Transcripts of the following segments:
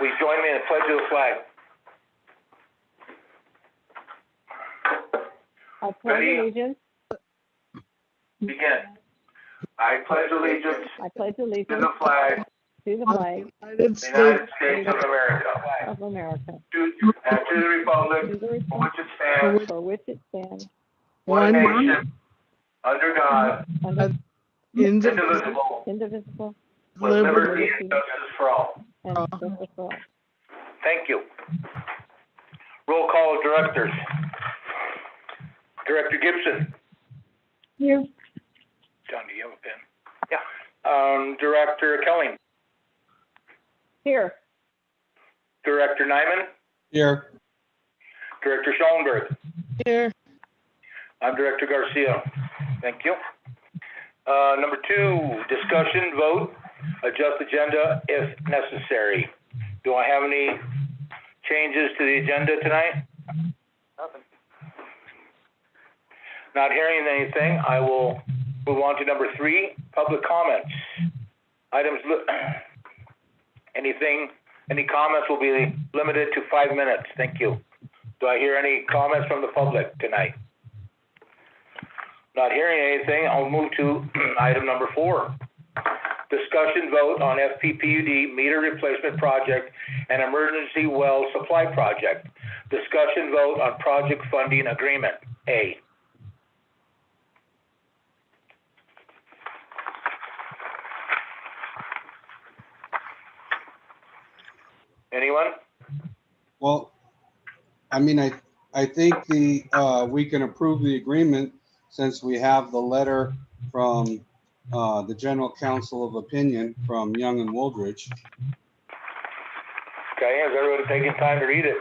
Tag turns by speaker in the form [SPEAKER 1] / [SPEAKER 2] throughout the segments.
[SPEAKER 1] Please join me in the pledge of the flag.
[SPEAKER 2] I pledge
[SPEAKER 1] Ready?
[SPEAKER 2] allegiance.
[SPEAKER 1] Begin. I pledge allegiance
[SPEAKER 2] I pledge
[SPEAKER 1] to
[SPEAKER 2] allegiance
[SPEAKER 1] the flag
[SPEAKER 2] to the flag
[SPEAKER 1] of the United States of America,
[SPEAKER 2] of America,
[SPEAKER 1] and to the republic
[SPEAKER 2] to the
[SPEAKER 1] for which
[SPEAKER 2] republic
[SPEAKER 1] it stands,
[SPEAKER 2] for which it stands,
[SPEAKER 1] one nation, under God,
[SPEAKER 2] under
[SPEAKER 1] indivisible,
[SPEAKER 2] indivisible,
[SPEAKER 1] with liberty and justice for all.
[SPEAKER 2] and justice for all.
[SPEAKER 1] Thank you. Roll call of directors. Director Gibson.
[SPEAKER 2] Here.
[SPEAKER 1] John, do you have a pen? Yeah. Director Kelly.
[SPEAKER 2] Here.
[SPEAKER 1] Director Nyman.
[SPEAKER 3] Here.
[SPEAKER 1] Director Schoenberg.
[SPEAKER 3] Here.
[SPEAKER 1] I'm Director Garcia. Thank you. Number 2, discussion, vote, adjust agenda if necessary. Do I have any changes to the agenda tonight? Nothing. Not hearing anything, I will move on to number 3, public comments. Any comments will be limited to 5 minutes. Thank you. Do I hear any comments from the public tonight? Not hearing anything, I'll move to item number 4. Discussion vote on FPPUD meter replacement project and emergency well supply project. Discussion vote on project funding agreement, A. Anyone?
[SPEAKER 3] Well, I mean, I think we can approve the agreement since we have the letter from the General Counsel of Opinion from Young and Wooldridge.
[SPEAKER 1] Okay, has everyone taken time to read it?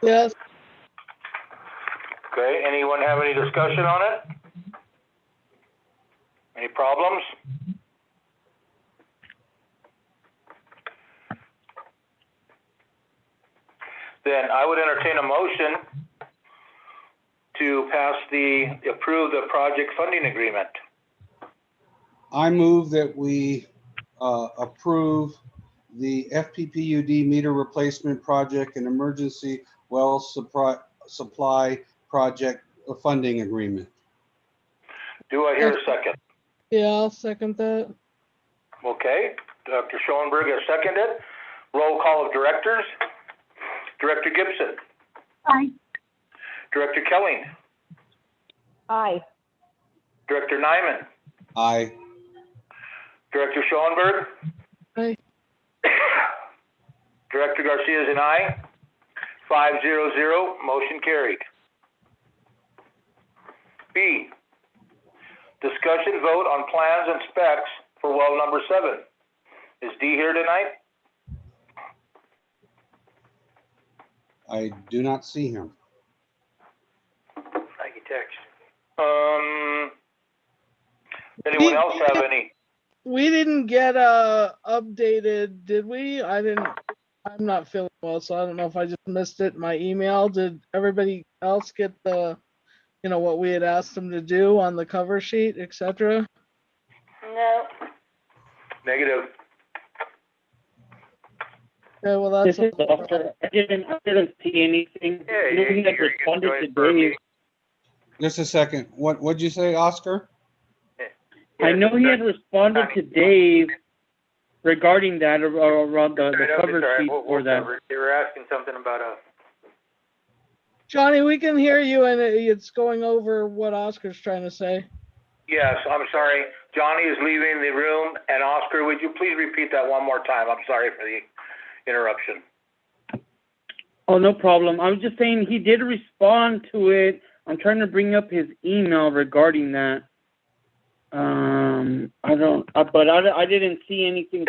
[SPEAKER 3] Yes.
[SPEAKER 1] Okay, anyone have any discussion on it? Any problems? Then I would entertain a motion to approve the project funding agreement.
[SPEAKER 3] I move that we approve the FPPUD meter replacement project and emergency well supply project funding agreement.
[SPEAKER 1] Do I hear a second?
[SPEAKER 4] Yeah, I'll second that.
[SPEAKER 1] Okay, Dr. Schoenberg has seconded. Roll call of directors. Director Gibson.
[SPEAKER 2] Aye.
[SPEAKER 1] Director Kelly.
[SPEAKER 2] Aye.
[SPEAKER 1] Director Nyman.
[SPEAKER 3] Aye.
[SPEAKER 1] Director Schoenberg.
[SPEAKER 4] Aye.
[SPEAKER 1] Director Garcia is an aye. 5-0-0, motion carried. B, discussion vote on plans and specs for well number 7. Is D here tonight?
[SPEAKER 3] I do not see him.
[SPEAKER 1] I can text. Anyone else have any?
[SPEAKER 4] We didn't get updated, did we? I'm not feeling well, so I don't know if I just missed it in my email. Did everybody else get what we had asked them to do on the cover sheet, etc.?
[SPEAKER 2] No.
[SPEAKER 1] Negative.
[SPEAKER 4] Okay, well that's
[SPEAKER 5] This is Doctor. I didn't see anything.
[SPEAKER 1] Yeah,
[SPEAKER 5] Nobody had
[SPEAKER 1] you're
[SPEAKER 5] responded
[SPEAKER 1] going
[SPEAKER 5] to
[SPEAKER 1] for a
[SPEAKER 5] Dave.
[SPEAKER 1] meeting.
[SPEAKER 3] Just a second. What'd you say, Oscar?
[SPEAKER 5] I know he had responded to Dave regarding that around the cover sheet for that.
[SPEAKER 1] They were asking something about a.
[SPEAKER 4] Johnny, we can hear you, and it's going over what Oscar's trying to say.
[SPEAKER 1] Yes, I'm sorry. Johnny is leaving the room, and Oscar, would you please repeat that one more time? I'm sorry for the interruption.
[SPEAKER 5] Oh, no problem. I was just saying he did respond to it. I'm trying to bring up his email regarding that. I didn't see anything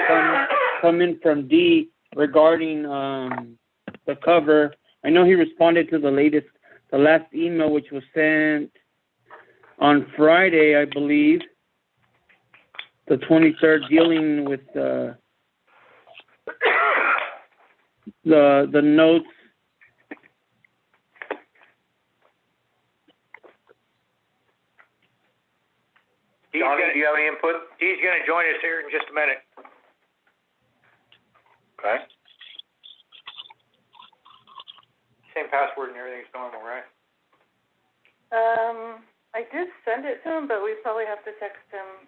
[SPEAKER 5] come in from D regarding the cover. I know he responded to the last email, which was sent on Friday, I believe, the 23rd, dealing with the notes.
[SPEAKER 1] Johnny, do you have any input? He's going to join us here in just a minute. Okay. Same password and everything's normal, right?
[SPEAKER 6] I did send it to him, but we probably have to text him.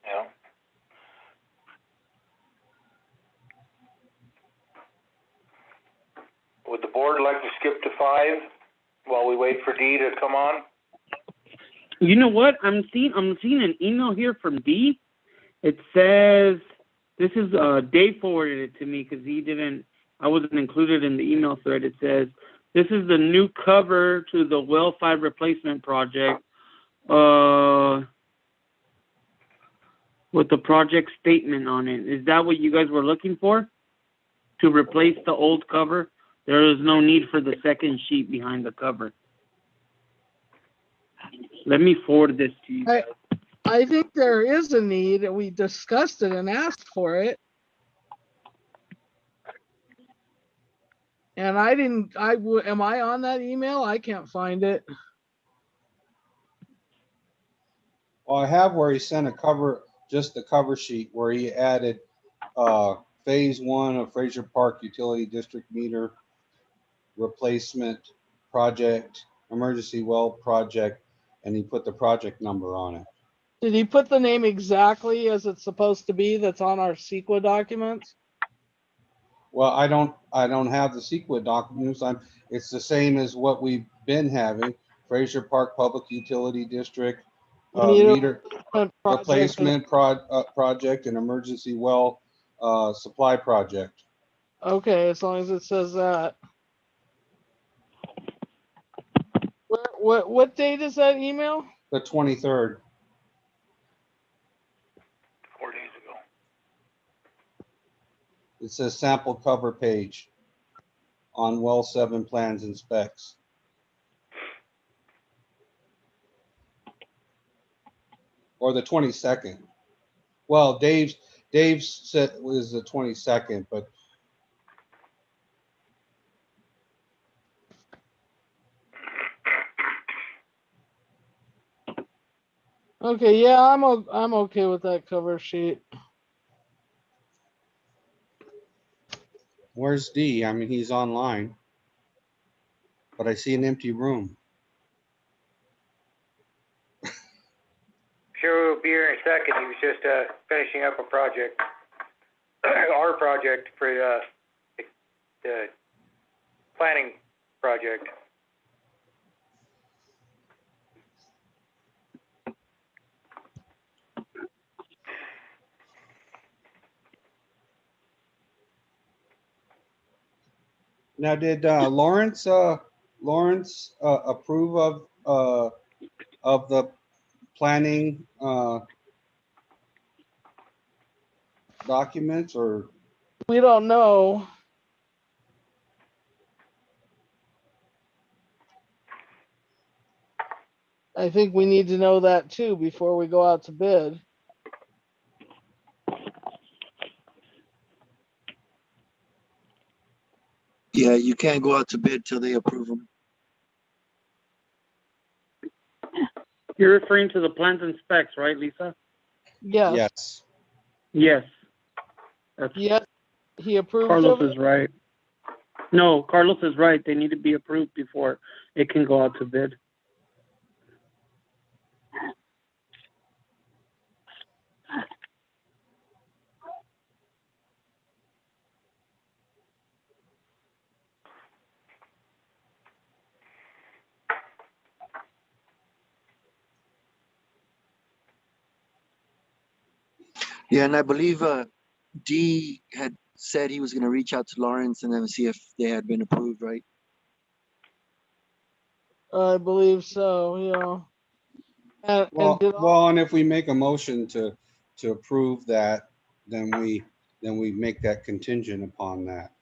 [SPEAKER 1] Yeah. Would the board like to skip to 5 while we wait for Dee to come on?
[SPEAKER 5] You know what? I'm seeing an email here from D. It says this is Dave forwarded it to me because I wasn't included in the email thread. It says this is the new cover to the well 5 replacement project with the project statement on it. Is that what you guys were looking for? To replace the old cover? There is no need for the second sheet behind the cover. Let me forward this to you guys.
[SPEAKER 4] I think there is a need, and we discussed it and asked for it. And am I on that email? I can't find it.
[SPEAKER 3] Well, I have where he sent just the cover sheet where he added phase 1 of Fraser Park Utility District meter replacement project, emergency well project, and he put the project number on it.
[SPEAKER 4] Did he put the name exactly as it's supposed to be that's on our CEQA documents?
[SPEAKER 3] Well, I don't have the CEQA documents. It's the same as what we've been having, Fraser Park Public Utility District, meter replacement project and emergency well supply project.
[SPEAKER 4] Okay, as long as it says that. What date is that email?
[SPEAKER 3] The 23rd.
[SPEAKER 1] 4 days ago.
[SPEAKER 3] It says sample cover page on well 7 plans and specs. Or the 22nd. Well, Dave's said it was the 22nd, but
[SPEAKER 4] Okay, yeah, I'm okay with that cover sheet.
[SPEAKER 3] where's D? I mean, he's online, but I see an empty room.
[SPEAKER 1] Sure, we'll be here in a second. He was just finishing up a project, our project for the planning project.
[SPEAKER 3] Now, did Lawrence approve of the planning documents, or
[SPEAKER 4] We don't know. I think we need to know that too before we go out to bid.
[SPEAKER 7] Yeah, you can't go out to bid till they approve them.
[SPEAKER 5] You're referring to the plans and specs, right, Lisa?
[SPEAKER 4] Yes.
[SPEAKER 3] yes?
[SPEAKER 5] Yes.
[SPEAKER 4] Yes. He approved
[SPEAKER 5] Carlos
[SPEAKER 4] of it.
[SPEAKER 5] is right. No, Carlos is right. They need to be approved before it can go out to bid.
[SPEAKER 7] Yeah, and I believe D had said he was going to reach out to Lawrence and then see if they had been approved, right?
[SPEAKER 4] I believe so. Yeah.
[SPEAKER 3] And if we make a motion to approve that, then we make that contingent upon that.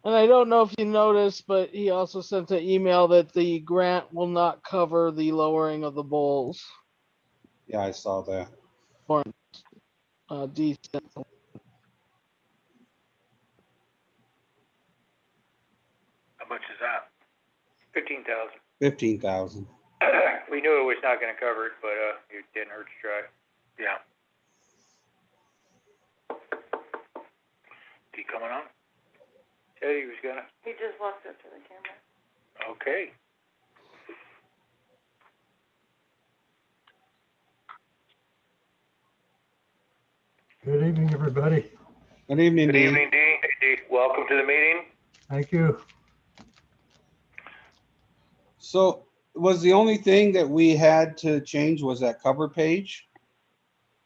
[SPEAKER 4] And I don't know if you noticed, but he also sent an email that the grant will not cover the lowering of the bowls.
[SPEAKER 3] Yeah, I saw that.
[SPEAKER 4] Or decent.
[SPEAKER 1] much is that?
[SPEAKER 8] 15,000.
[SPEAKER 3] 15,000.
[SPEAKER 8] We knew it was not gonna cover it, but, it didn't hurt to try.
[SPEAKER 1] Yeah. He coming on?
[SPEAKER 8] Said he was gonna.
[SPEAKER 6] He just walked up to the camera.
[SPEAKER 1] Okay.
[SPEAKER 9] Good evening, everybody.
[SPEAKER 3] Good evening,
[SPEAKER 1] Good
[SPEAKER 3] Dee.
[SPEAKER 1] evening, Dee. Hey, Dee. Welcome to the meeting.
[SPEAKER 9] Thank you.
[SPEAKER 3] So was the only thing that we had to change was that cover page?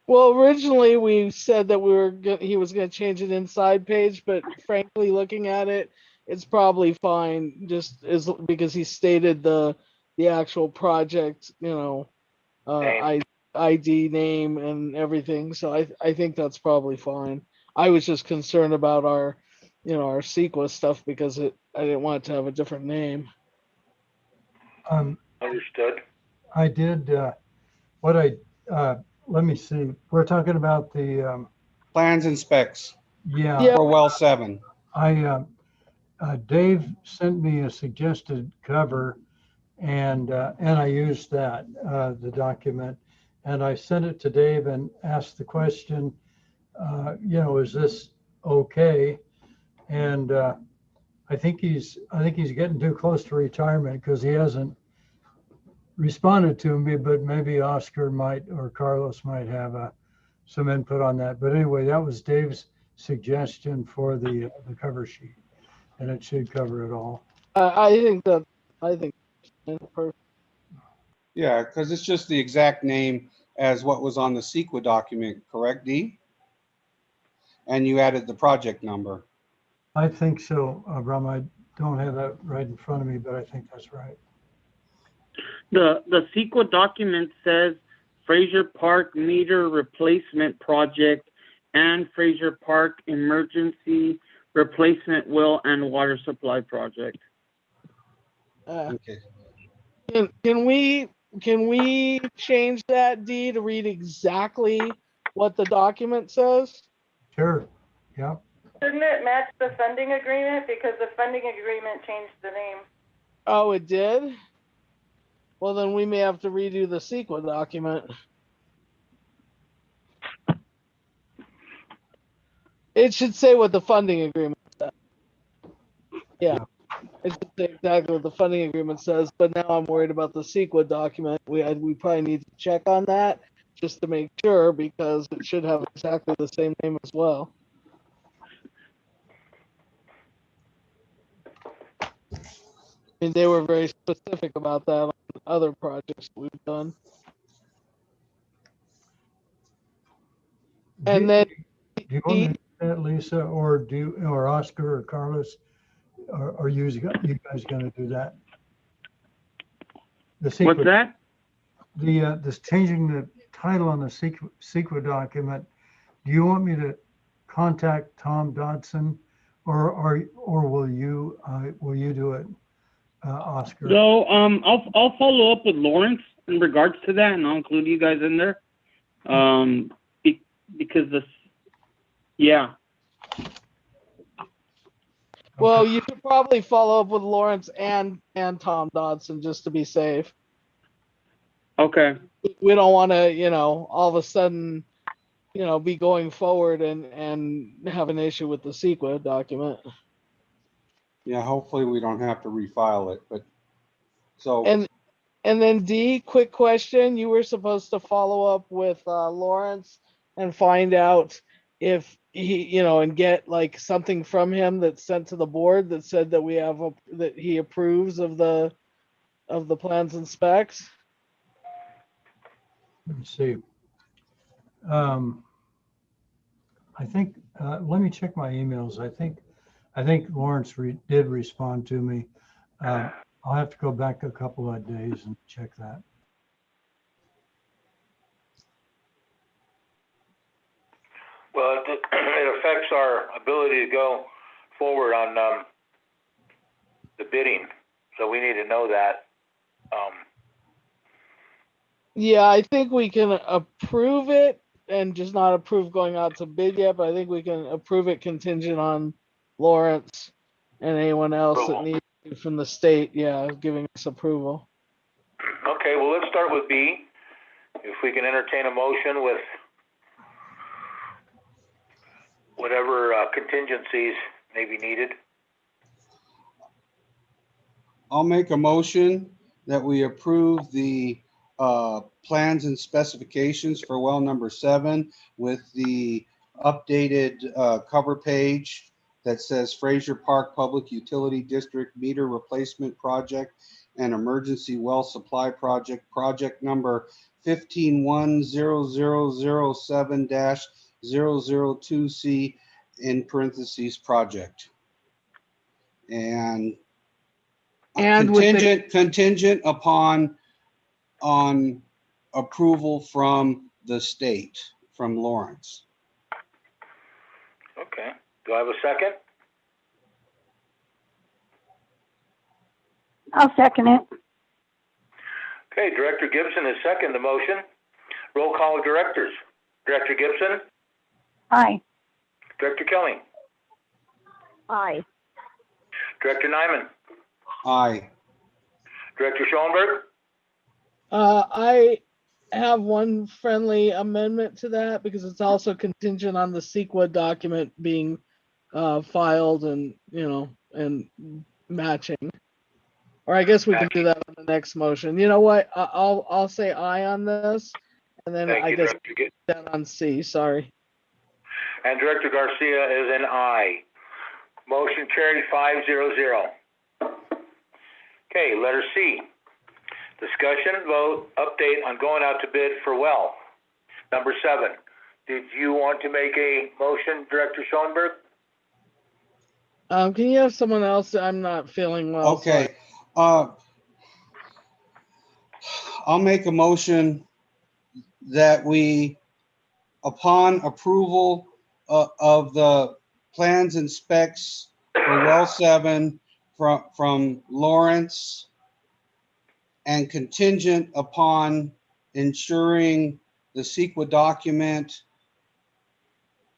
[SPEAKER 4] Well, originally we said that he was gonna change it inside page, but frankly, looking at it, it's probably fine, just as, because he stated the actual project,
[SPEAKER 1] Name.
[SPEAKER 4] ID name and everything, so I think that's probably fine. I was just concerned about our CEQA stuff because I didn't want it to have a different name.
[SPEAKER 1] Understood.
[SPEAKER 9] I did, let me see, we're talking about the,
[SPEAKER 3] Plans and specs
[SPEAKER 4] Yeah.
[SPEAKER 3] for well 7.
[SPEAKER 9] Dave sent me a suggested cover and I used that, the document. And I sent it to Dave and asked the question, is this okay? And I think he's getting too close to retirement because he hasn't responded to me, but maybe Oscar might or Carlos might have some input on that. But anyway, that was Dave's suggestion for the cover sheet, and it should cover it all.
[SPEAKER 4] I think it's perfect.
[SPEAKER 3] Yeah, because it's just the exact name as what was on the CEQA document, correct, Dee? And you added the project number.
[SPEAKER 9] I think so, Abram. I don't have that right in front of me, but I think that's right.
[SPEAKER 5] The CEQA document says Fraser Park Meter Replacement Project and Fraser Park Emergency Replacement Well and Water Supply Project.
[SPEAKER 3] Okay.
[SPEAKER 4] Can we change that, D, to read exactly what the document says?
[SPEAKER 9] Sure. Yeah.
[SPEAKER 6] Shouldn't it match the funding agreement? Because the funding agreement changed the name.
[SPEAKER 4] Oh, it did? Well, then we may have to redo the CEQA document. It should say what the funding agreement says. Yeah, it should say exactly what the funding agreement says, but now I'm worried about the CEQA document. We probably need to check on that just to make sure, because it should have exactly the same name as well. I mean, they were very specific about that on other projects we've done. And then,
[SPEAKER 9] Do you want me to do that, Lisa, or Oscar or Carlos? Are you guys going to do that?
[SPEAKER 5] What's that?
[SPEAKER 9] This changing the title on the CEQA document. Do you want me to contact Tom Dodson, or will you do it, Oscar?
[SPEAKER 5] So I'll follow up with Lawrence in regards to that, and I'll include you guys in there. Because yeah.
[SPEAKER 4] well, you should probably follow up with Lawrence and Tom Dodson just to be safe.
[SPEAKER 5] Okay.
[SPEAKER 4] We don't want to, all of a sudden, be going forward and have an issue with the CEQA document.
[SPEAKER 3] Yeah, hopefully we don't have to refile it, but so.
[SPEAKER 4] And then D, quick question. You were supposed to follow up with Lawrence and find out if he, and get like something from him that's sent to the board that said that that he approves of the plans and specs.
[SPEAKER 9] Let's see. I think, let me check my emails. I think Lawrence did respond to me. I'll have to go back a couple of days and check that.
[SPEAKER 1] Well, it affects our ability to go forward on the bidding, so we need to know that.
[SPEAKER 4] Yeah, I think we can approve it and just not approve going out to bid yet, but I think we can approve it contingent on Lawrence and anyone else that needs from the state, yeah, giving us approval.
[SPEAKER 1] Okay, well, let's start with B. If we can entertain a motion with whatever contingencies may be needed.
[SPEAKER 3] I'll make a motion that we approve the plans and specifications for well number 7 with the updated cover page that says Fraser Park Public Utility District Meter Replacement Project and Emergency Well Supply Project, project number 15-10007-002C in parentheses project. And
[SPEAKER 4] And with the,
[SPEAKER 3] contingent upon approval from the state, from Lawrence.
[SPEAKER 1] Okay, do I have a second?
[SPEAKER 2] I'll second it.
[SPEAKER 1] Okay, Director Gibson has seconded the motion. Roll call of directors. Director Gibson,
[SPEAKER 2] Aye.
[SPEAKER 1] Director Kelly,
[SPEAKER 2] Aye.
[SPEAKER 1] Director Nyman,
[SPEAKER 3] Aye.
[SPEAKER 1] Director Schoenberg.
[SPEAKER 4] I have one friendly amendment to that because it's also contingent on the CEQA document being filed and, and matching. Or I guess we can do that on the next motion. You know what? I'll say aye on this, and then
[SPEAKER 1] Thank
[SPEAKER 4] I
[SPEAKER 1] you,
[SPEAKER 4] guess
[SPEAKER 1] Director Gibson.
[SPEAKER 4] down on C. Sorry.
[SPEAKER 1] And Director Garcia is an aye. Motion carried 5-0-0. Okay, letter C. Discussion, vote, update on going out to bid for well. Number 7. Did you want to make a motion, Director Schoenberg?
[SPEAKER 4] Can you have someone else? I'm not feeling well.
[SPEAKER 3] Okay. I'll make a motion that we, upon approval of the plans and specs for well 7 from Lawrence and contingent upon ensuring the CEQA document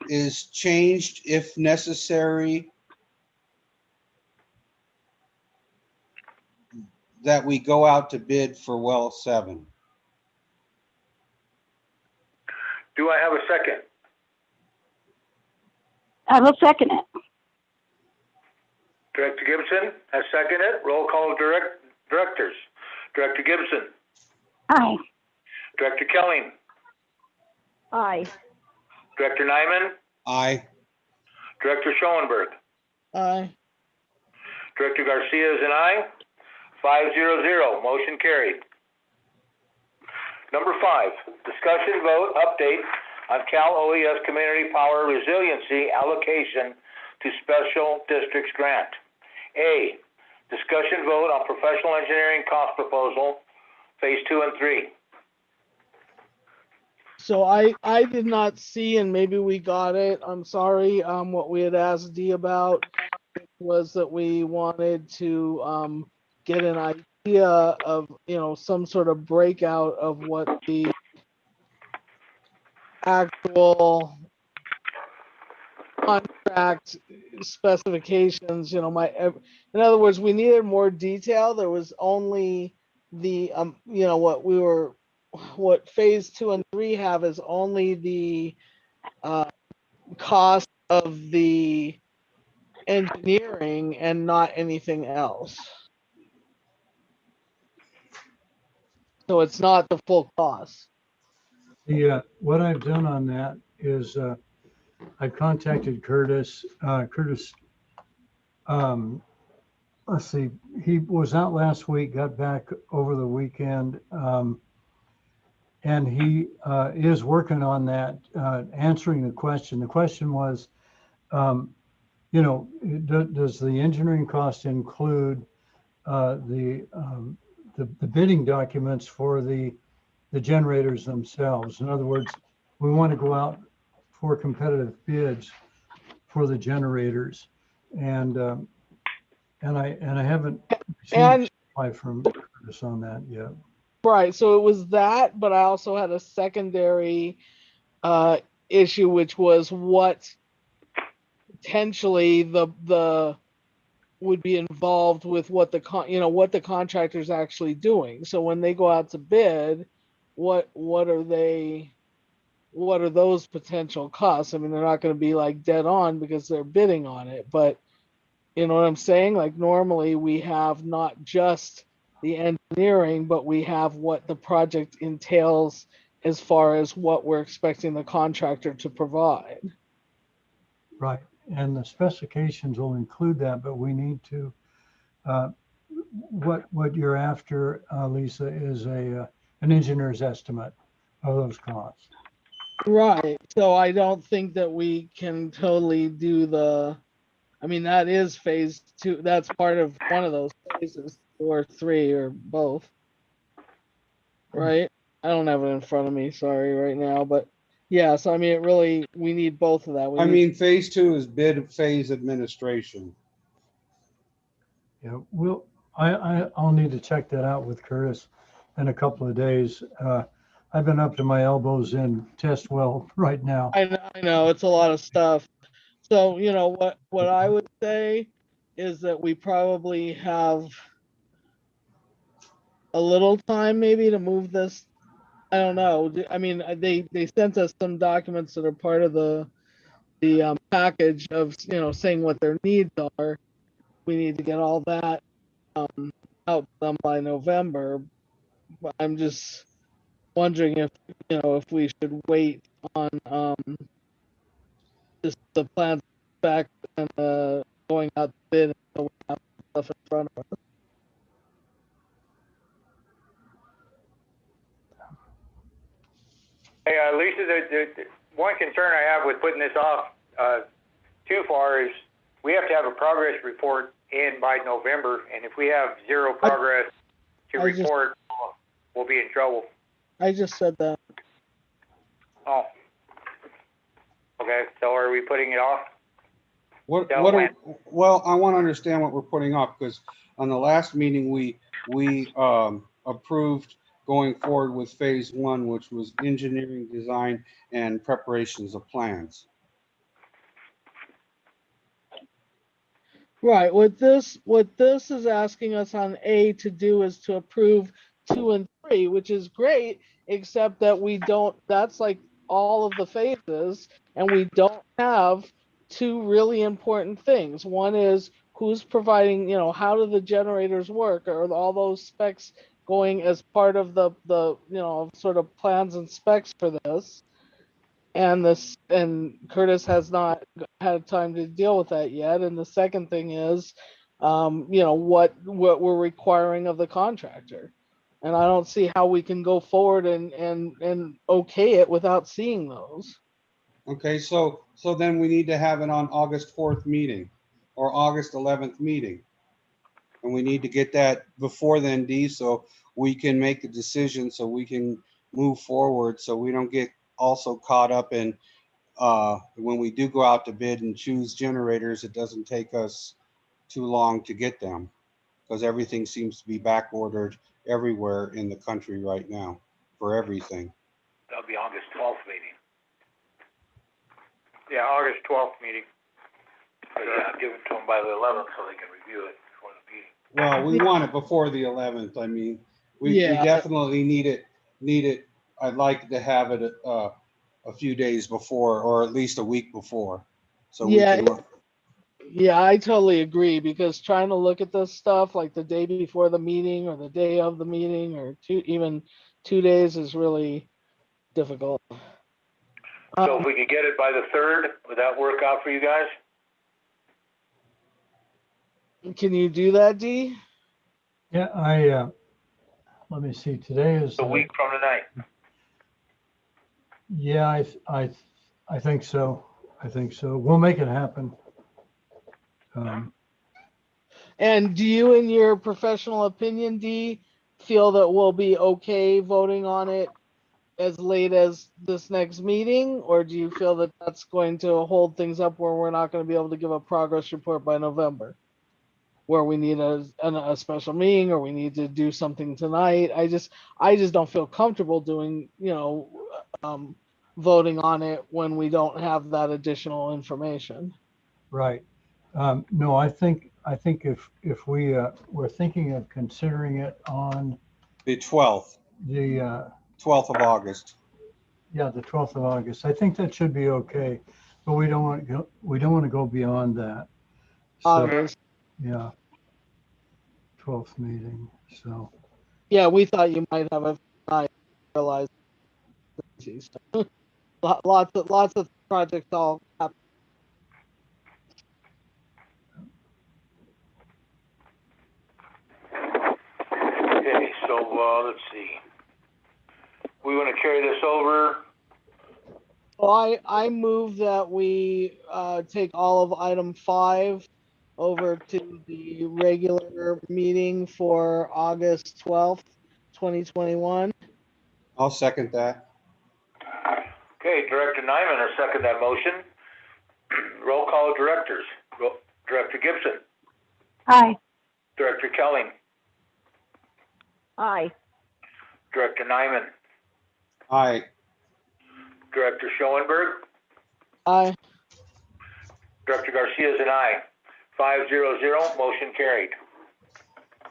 [SPEAKER 3] is changed if necessary, that we go out to bid for well 7.
[SPEAKER 1] Do I have a second?
[SPEAKER 2] I will second it.
[SPEAKER 1] Director Gibson has seconded it. Roll call of directors. Director Gibson,
[SPEAKER 2] Aye.
[SPEAKER 1] Director Kelly,
[SPEAKER 2] Aye.
[SPEAKER 1] Director Nyman,
[SPEAKER 3] Aye.
[SPEAKER 1] Director Schoenberg,
[SPEAKER 4] Aye.
[SPEAKER 1] Director Garcia is an aye. 5-0-0, motion carried. Number 5, discussion vote update on Cal OES Community Power Resiliency allocation to Special Districts Grant. A, discussion vote on professional engineering cost proposal, phase 2 and 3.
[SPEAKER 4] So I did not see, and maybe we got it. I'm sorry. What we had asked Dee about was that we wanted to get an idea of, some sort of breakout of what the actual contract specifications, in other words, we needed more detail. There was only the, what phase 2 and 3 have is only the cost of the engineering and not anything else. So it's not the full cost.
[SPEAKER 9] What I've done on that is I contacted Curtis. Let's see, he was out last week, got back over the weekend, and he is working on that, answering the question. The question was, does the engineering cost include the bidding documents for the generators themselves? In other words, we want to go out for competitive bids for the generators, and I haven't received a reply from Curtis on that yet.
[SPEAKER 4] Right. So it was that, but I also had a secondary issue, which was what potentially the would be involved with what what the contractor's actually doing. So when they go out to bid, what are those potential costs? I mean, they're not going to be like dead on because they're bidding on it, but you know what I'm saying? Like normally we have not just the engineering, but we have what the project entails as far as what we're expecting the contractor to provide.
[SPEAKER 9] Right, and the specifications will include that, but we need to, what you're after, Lisa, is an engineer's estimate of those costs.
[SPEAKER 4] Right. So I don't think that we can totally do I mean, that is phase 2. That's part of one of those phases, or 3, or both. Right? I don't have it in front of me, sorry, right now, but yeah, so I mean, we need both of that.
[SPEAKER 3] I mean, phase 2 is bid phase administration.
[SPEAKER 9] Yeah, I'll need to check that out with Curtis in a couple of days. I've been up to my elbows in test well right now.
[SPEAKER 4] I know, it's a lot of stuff. So, you know, what I would say is that we probably have a little time maybe to move this. I don't know. I mean, they sent us some documents that are part of the package of, you know, saying what their needs are. We need to get all that out to them by November. But I'm just wondering if, you know, if we should wait on just the plans back and going out to bid until we have stuff in front of us.
[SPEAKER 8] Hey, Lisa, the one concern I have with putting this off too far is we have to have a progress report in by November, and if we have zero progress to report, we'll be in trouble.
[SPEAKER 4] I just said that.
[SPEAKER 8] Oh. Okay, so are we putting it off?
[SPEAKER 3] Well, I want to understand what we're putting off, because on the last meeting, we approved going forward with phase 1, which was engineering, design, and preparations of plans.
[SPEAKER 4] Right. What this is asking us on A to do is to approve 2 and 3, which is great, except that we don't, that's like all of the phases, and we don't have 2 really important things. One is who's providing, you know, how do the generators work? Are all those specs going as part of the you know, sort of plans and specs for this? And Curtis has not had time to deal with that yet. And the second thing is, you know, what we're requiring of the contractor. And I don't see how we can go forward and okay it without seeing those.
[SPEAKER 3] Okay, so then we need to have it on August 4th meeting or August 11th meeting. And we need to get that before then, Dee, so we can make the decision, so we can move forward, so we don't get also caught up in when we do go out to bid and choose generators, it doesn't take us too long to get them, because everything seems to be back ordered everywhere in the country right now for everything.
[SPEAKER 1] That'll be August 12th meeting.
[SPEAKER 8] Yeah, August 12th meeting.
[SPEAKER 1] But yeah, give it to them by the 11th so they can review it before the meeting.
[SPEAKER 3] Well, we want it before the 11th. I mean, we definitely need it. I'd like to have it a few days before, or at least a week before, so we can look.
[SPEAKER 4] Yeah, I totally agree, because trying to look at this stuff like the day before the meeting or the day of the meeting or even 2 days is really difficult.
[SPEAKER 1] So if we could get it by the 3rd, would that work out for you guys?
[SPEAKER 4] Can you do that, Dee?
[SPEAKER 9] Yeah, let me see, today is
[SPEAKER 1] A week from tonight.
[SPEAKER 9] Yeah, I think so. We'll make it happen.
[SPEAKER 4] And do you, in your professional opinion, Dee, feel that we'll be okay voting on it as late as this next meeting? Or do you feel that that's going to hold things up where we're not going to be able to give a progress report by November? Where we need a special meeting, or we need to do something tonight? I just don't feel comfortable doing, you know, voting on it when we don't have that additional information.
[SPEAKER 9] Right. No, I think if we're thinking of considering it on
[SPEAKER 3] The 12th,
[SPEAKER 9] the,
[SPEAKER 3] 12th of August.
[SPEAKER 9] yeah, the 12th of August, I think that should be okay. But we don't want to go beyond that. So,
[SPEAKER 4] August.
[SPEAKER 9] yeah, 12th meeting, so.
[SPEAKER 4] Yeah, we thought you might have a, I realized. So, lots of projects all happen.
[SPEAKER 1] Okay, so, let's see. We want to carry this over.
[SPEAKER 4] So I move that we take all of item 5 over to the regular meeting for August 12th, 2021.
[SPEAKER 3] I'll second that.
[SPEAKER 1] Okay, Director Nyman has seconded that motion. Roll call directors. Director Gibson,
[SPEAKER 2] Aye.
[SPEAKER 1] Director Kelly,
[SPEAKER 2] Aye.
[SPEAKER 1] Director Nyman,
[SPEAKER 3] Aye.
[SPEAKER 1] Director Schoenberg,
[SPEAKER 4] Aye.
[SPEAKER 1] Director Garcia is an aye. 5-0-0, motion carried.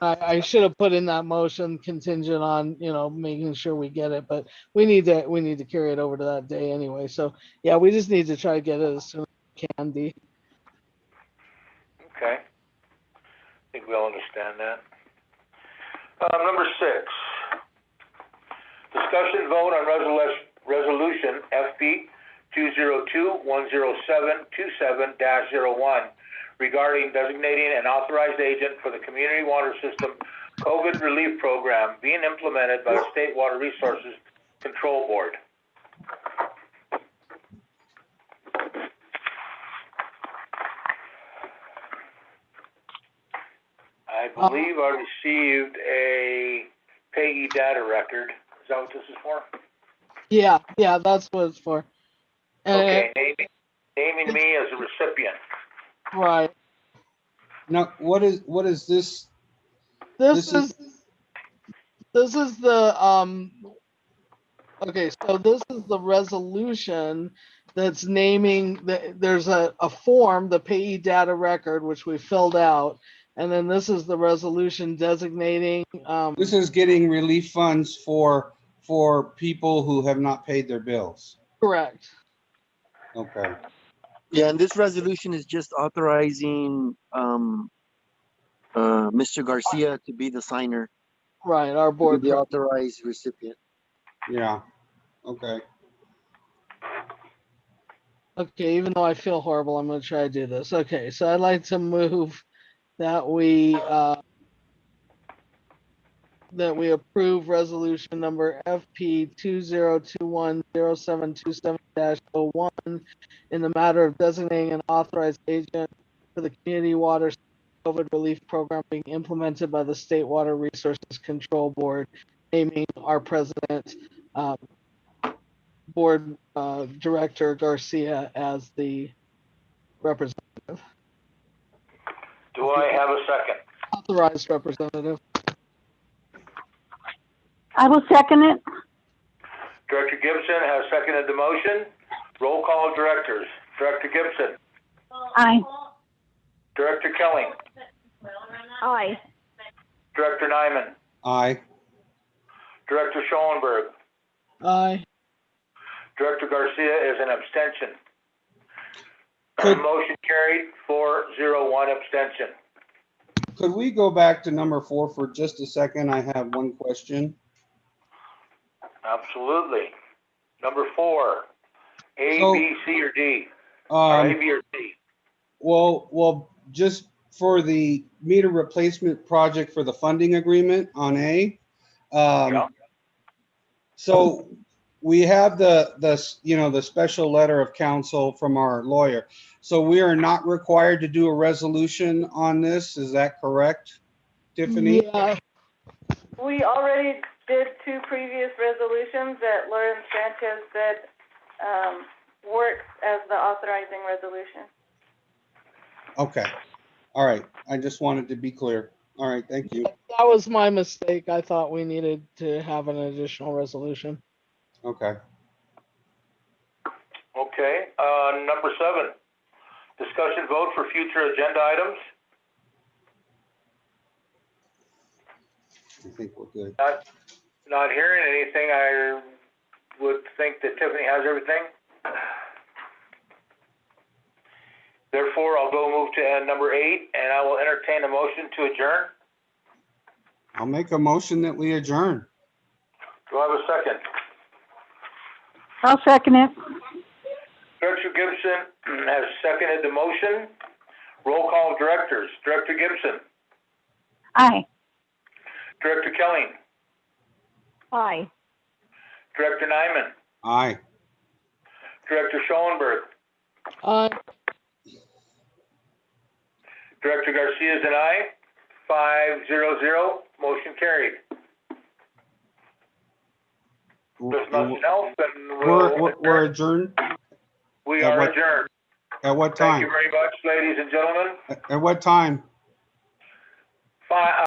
[SPEAKER 4] I should have put in that motion contingent on, making sure we get it, but we need to carry it over to that day anyway. So yeah, we just need to try to get it as soon as we can, Dee.
[SPEAKER 1] Okay. I think we all understand that. Number 6. Discussion vote on resolution FP 202-10727-01 regarding designating an authorized agent for the Community Water System COVID Relief Program being implemented by the State Water Resources Control Board. I believe I received a payee data record. Is that what this is for?
[SPEAKER 4] Yeah, that's what it's for. And
[SPEAKER 1] Okay, naming me as a recipient.
[SPEAKER 4] right.
[SPEAKER 3] Now, what is this?
[SPEAKER 4] This is the okay, so this is the resolution that's naming there's a form, the payee data record, which we filled out, and then this is the resolution designating
[SPEAKER 3] This is getting relief funds for people who have not paid their bills.
[SPEAKER 4] correct.
[SPEAKER 3] Okay.
[SPEAKER 7] Yeah, and this resolution is just authorizing Mr. Garcia to be the signer,
[SPEAKER 4] Right, our
[SPEAKER 7] to be
[SPEAKER 4] board
[SPEAKER 7] the authorized recipient.
[SPEAKER 3] Yeah. Okay.
[SPEAKER 4] Okay, even though I feel horrible, I'm gonna try to do this. Okay, so I'd like to move that we approve resolution number FP 2021-0727-01 in the matter of designating an authorized agent for the Community Water COVID Relief Program being implemented by the State Water Resources Control Board, naming our president, board director Garcia as the representative,
[SPEAKER 1] Do I have a second?
[SPEAKER 4] authorized representative.
[SPEAKER 2] I will second it.
[SPEAKER 1] Director Gibson has seconded the motion. Roll call directors. Director Gibson,
[SPEAKER 2] Aye.
[SPEAKER 1] Director Kelly,
[SPEAKER 2] Aye.
[SPEAKER 1] Director Nyman,
[SPEAKER 3] Aye.
[SPEAKER 1] Director Schoenberg,
[SPEAKER 4] Aye.
[SPEAKER 1] Director Garcia is an abstention.
[SPEAKER 3] Could-
[SPEAKER 1] Motion carried, 4-0-1 abstention.
[SPEAKER 3] Could we go back to number 4 for just a second? I have one question.
[SPEAKER 1] Absolutely. Number 4, A,
[SPEAKER 3] So,
[SPEAKER 1] B, C, or D? Or A,
[SPEAKER 3] Um,
[SPEAKER 1] B, or C?
[SPEAKER 3] well, just for the meter replacement project for the funding agreement on A.
[SPEAKER 1] Yeah.
[SPEAKER 3] So we have the special letter of counsel from our lawyer. So we are not required to do a resolution on this. Is that correct, Tiffany?
[SPEAKER 4] Yeah,
[SPEAKER 6] We already did 2 previous resolutions that Lauren Sanchez said works as the authorizing resolution.
[SPEAKER 3] Okay. All right. I just wanted to be clear. All right. Thank you.
[SPEAKER 4] that was my mistake. I thought we needed to have an additional resolution.
[SPEAKER 3] Okay.
[SPEAKER 1] Okay, number 7. discussion vote for future agenda items?
[SPEAKER 3] I think we're good.
[SPEAKER 1] Not hearing anything. I would think that Tiffany has everything. Therefore, I'll go move to number 8, and I will entertain a motion to adjourn.
[SPEAKER 3] I'll make a motion that we adjourn.
[SPEAKER 1] Do I have a second?
[SPEAKER 2] I'll second it.
[SPEAKER 1] Director Gibson has seconded the motion. Roll call of directors. Director Gibson.
[SPEAKER 2] Aye.
[SPEAKER 1] Director Kelly.
[SPEAKER 2] Aye.
[SPEAKER 1] Director Nyman.
[SPEAKER 3] Aye.
[SPEAKER 1] Director Schoenberg. Director Garcia is an aye. 5-0-0. Motion carried. There's nothing else, then
[SPEAKER 3] We're adjourned.
[SPEAKER 1] we
[SPEAKER 3] at
[SPEAKER 1] are
[SPEAKER 3] what-
[SPEAKER 1] adjourned.
[SPEAKER 3] At what
[SPEAKER 1] Thank
[SPEAKER 3] time?
[SPEAKER 1] you very much, ladies and gentlemen.
[SPEAKER 3] At what time?